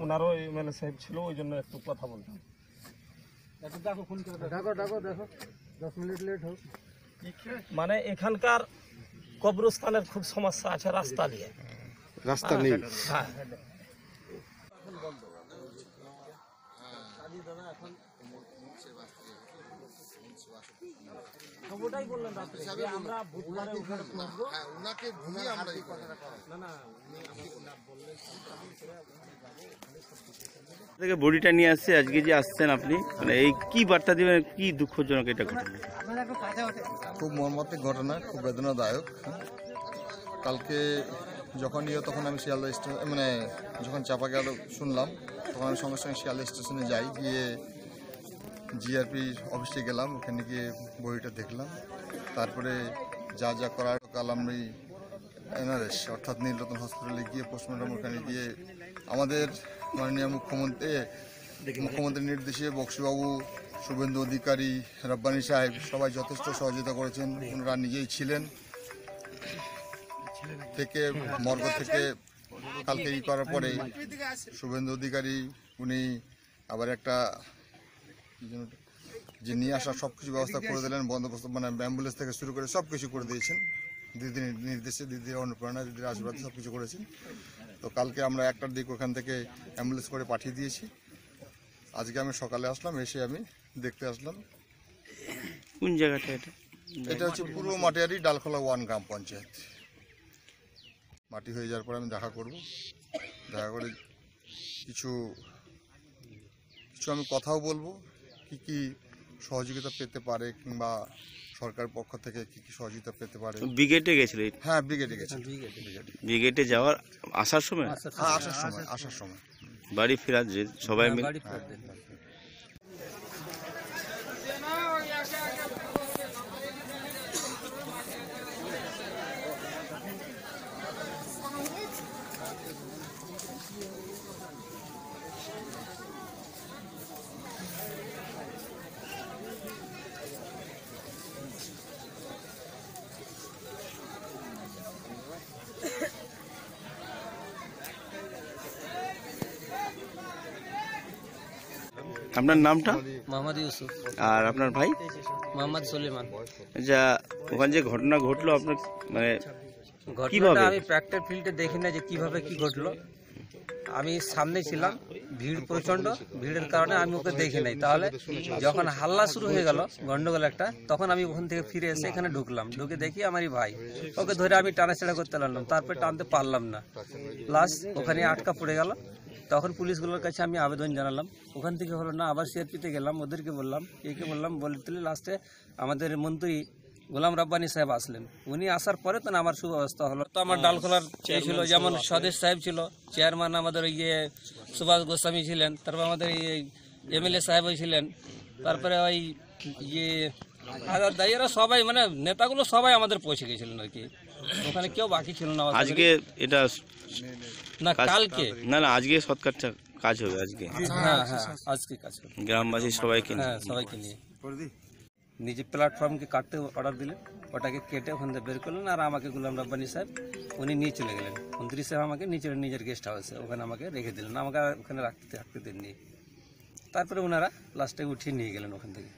ওনারও এমএলএ সাহেব ছিল, ওই জন্য একটু কথা বলতাম। মানে এখানকার কবরস্থানের খুব সমস্যা আছে, রাস্তা দিয়ে রাস্তা নেই। হ্যাঁ, থেকে বডিটা নিয়ে আসছে, আজকে যে আসছেন আপনি, মানে এই কি বার্তা দিবেন, কি দুঃখজনক এটা ঘটনা? খুব মর্মান্তিক ঘটনা, খুব বেদনাদায়ক। কালকে যখন তখন আমি শিয়ালদা স্টেশন মানে যখন চাপা গেল শুনলাম, তখন আমি সঙ্গে সঙ্গে শিয়ালদা স্টেশনে যাই, গিয়ে জিআরপি অফিসে গেলাম, ওখানে গিয়ে বইটা দেখলাম। তারপরে যা যা করার কাল আমি এনআরএস অর্থাৎ নীলরতন হসপিটালে গিয়ে পোস্টমর্টম ওখানে গিয়ে আমাদের মাননীয় মুখ্যমন্ত্রীর নির্দেশে বক্সিবাবু, শুভেন্দু অধিকারী, রব্বানী সাহেব সবাই যথেষ্ট সহযোগিতা করেছেন। ওনারা নিজেই ছিলেন থেকে মর্গ থেকে কালকে করার পরে শুভেন্দু অধিকারী উনি আবার একটা যে নিয়ে আসার সব কিছু ব্যবস্থা করে দিলেন, বন্দোবস্ত মানে অ্যাম্বুলেন্স থেকে শুরু করে সব কিছু করে দিয়েছেন। দিদির নির্দেশে, দিদির অনুপ্রেরণা, দিদির আশীর্বাদ সব কিছু করেছেন। তো কালকে আমরা 1টার দিক ওখান থেকে অ্যাম্বুলেন্স করে পাঠিয়ে দিয়েছি। আজকে আমি সকালে আসলাম, এসে আমি দেখতে আসলাম। কোন জায়গাটা এটা? এটা হচ্ছে পূর্ব মাটিয়ারি ডালখোলা 1 গ্রাম পঞ্চায়েত। মাটি হয়ে যাওয়ার পরে আমি দেখা করব, দেখা করে কিছু আমি কথাও বলবো, কি সহযোগিতা পেতে পারে কিংবা সরকারের পক্ষ থেকে কি সহযোগিতা পেতে পারে। ব্রিগেডে গেছিল? হ্যাঁ, ব্রিগেডে গেছে। ব্রিগেডে যাওয়ার আসার সময়? হ্যাঁ, আসার সময় বাড়ি ফেরার যে সবাই মিলে? আপনার নামটা? মোহাম্মদ ইউসুফ। আর আপনার ভাই? মোহাম্মদ সুলেমান। যা ওখানে যে ঘটনা ঘটলো, আপনার মানে ঘটনাটা আমি প্র্যাকটিক্যাল ফিল্ডে দেখি না যে কিভাবে কি ঘটলো। আমি সামনে ছিলাম, ভিড় প্রচন্ড, ভিড়ের কারণে আমি ওকে দেখি নাই। তাহলে যখন হাল্লা শুরু হয়ে গেল, গন্ডগোল একটা, তখন আমি ওখান থেকে ফিরে এসে এখানে ঢুকলাম। ঢুকে দেখি আমারই ভাই, ওকে ধরে আমি টানাছেড়া করতে লাগলাম, তারপরে টানতে পারলাম না, প্লাস ওখানে আটকা পড়ে গেল। তখন পুলিশগুলোর কাছে আমি আবেদন জানালাম, ওখান থেকে হলো না, আবার সিআরপিতে গেলাম, ওদেরকে বললাম, একে বললাম, বলতে লাস্টে আমাদের মন্ত্রী গোলাম রব্বানী সাহেব আসলেন। উনি আসার পরে তো না আমার সুব্যবস্থা হলো। তো আমার ডালখোলার ছিল, যেমন স্বদেশ সাহেব ছিল চেয়ারম্যান, আমাদের সুভাষ গোস্বামী ছিলেন, তারপর আমাদের এমএলএ সাহেব ছিলেন, তারপরে ওই এরা সবাই মানে নেতাগুলো সবাই আমাদের পৌঁছে গেছিলেন আর কি, ওখানে কেউ বাকি ছিল না। আজকে এটা না, কালকে না, আজকে সৎকারটা কাজ হবে আজকে। হ্যাঁ, আজকে কাজ হবে। গ্রামবাসী সবাইকে সবাইকে নিয়ে নিজে প্ল্যাটফর্মকে কাটতে অর্ডার দিলেন, ওটাকে কেটে ওখান থেকে বের করলেন। আর আমাকে গোলাম রব্বানী সাহেব উনি নিয়ে চলে গেলেন। মন্ত্রী সাহেব আমাকে নিজের গেস্ট হাউসে ওখানে আমাকে রেখে দিলেন, আমাকে ওখানে রাখতে দেননি। তারপরে ওনারা লাস্টে উঠিয়ে নিয়ে গেলেন ওখান থেকে।